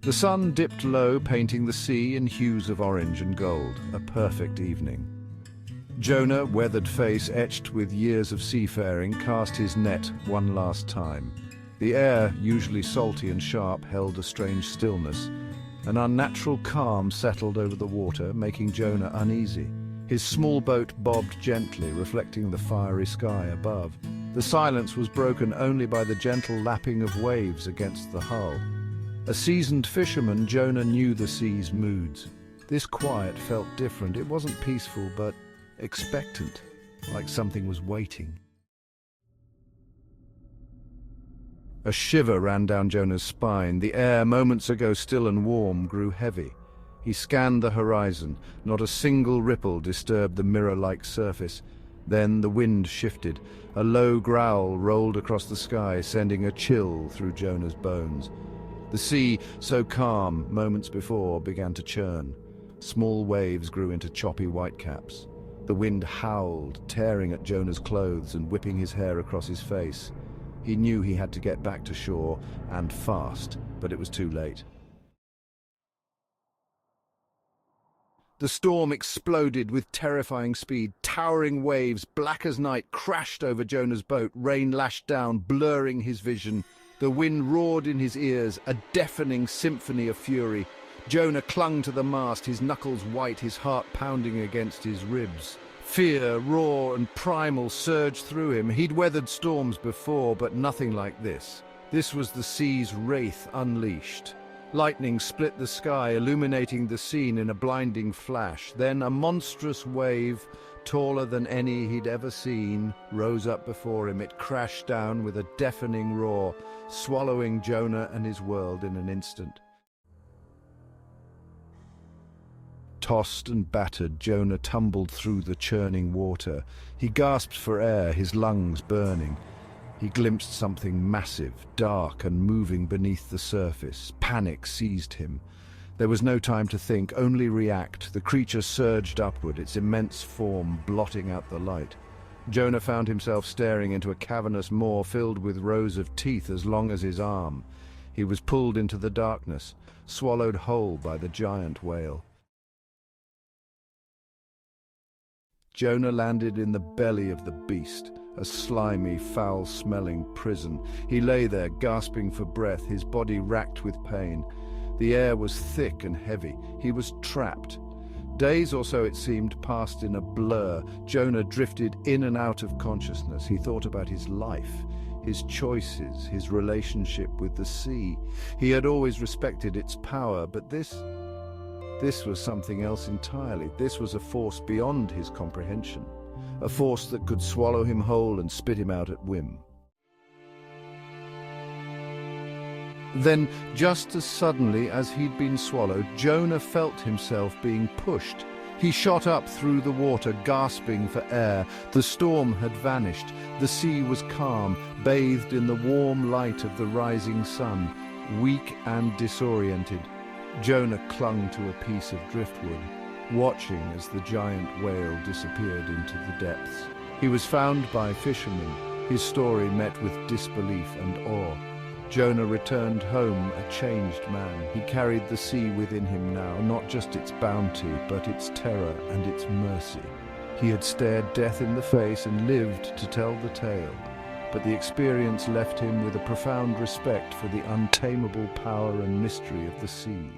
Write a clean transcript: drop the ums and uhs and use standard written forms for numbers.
The sun dipped low, painting the sea in hues of orange and gold, a perfect evening. Jonah, weathered face etched with years of seafaring, cast his net one last time. The air, usually salty and sharp, held a strange stillness. An unnatural calm settled over the water, making Jonah uneasy. His small boat bobbed gently, reflecting the fiery sky above. The silence was broken only by the gentle lapping of waves against the hull. A seasoned fisherman, Jonah knew the sea's moods. This quiet felt different. It wasn't peaceful, but expectant, like something was waiting. A shiver ran down Jonah's spine. The air, moments ago still and warm, grew heavy. He scanned the horizon. Not a single ripple disturbed the mirror-like surface. Then the wind shifted. A low growl rolled across the sky, sending a chill through Jonah's bones. The sea, so calm moments before, began to churn. Small waves grew into choppy whitecaps. The wind howled, tearing at Jonah's clothes and whipping his hair across his face. He knew he had to get back to shore, and fast, but it was too late. The storm exploded with terrifying speed. Towering waves, black as night, crashed over Jonah's boat. Rain lashed down, blurring his vision. The wind roared in his ears, a deafening symphony of fury. Jonah clung to the mast, his knuckles white, his heart pounding against his ribs. Fear, raw and primal, surged through him. He'd weathered storms before, but nothing like this. This was the sea's wraith unleashed. Lightning split the sky, illuminating the scene in a blinding flash. Then a monstrous wave, taller than any he'd ever seen, rose up before him. It crashed down with a deafening roar, swallowing Jonah and his world in an instant. Tossed and battered, Jonah tumbled through the churning water. He gasped for air, his lungs burning. He glimpsed something massive, dark and moving beneath the surface. Panic seized him. There was no time to think, only react. The creature surged upward, its immense form blotting out the light. Jonah found himself staring into a cavernous maw filled with rows of teeth as long as his arm. He was pulled into the darkness, swallowed whole by the giant whale. Jonah landed in the belly of the beast, a slimy, foul-smelling prison. He lay there, gasping for breath, his body racked with pain. The air was thick and heavy. He was trapped. Days or so, it seemed, passed in a blur. Jonah drifted in and out of consciousness. He thought about his life, his choices, his relationship with the sea. He had always respected its power, but this was something else entirely. This was a force beyond his comprehension, a force that could swallow him whole and spit him out at whim. Then, just as suddenly as he'd been swallowed, Jonah felt himself being pushed. He shot up through the water, gasping for air. The storm had vanished. The sea was calm, bathed in the warm light of the rising sun. Weak and disoriented, Jonah clung to a piece of driftwood, watching as the giant whale disappeared into the depths. He was found by fishermen. His story met with disbelief and awe. Jonah returned home a changed man. He carried the sea within him now, not just its bounty, but its terror and its mercy. He had stared death in the face and lived to tell the tale, but the experience left him with a profound respect for the untamable power and mystery of the sea.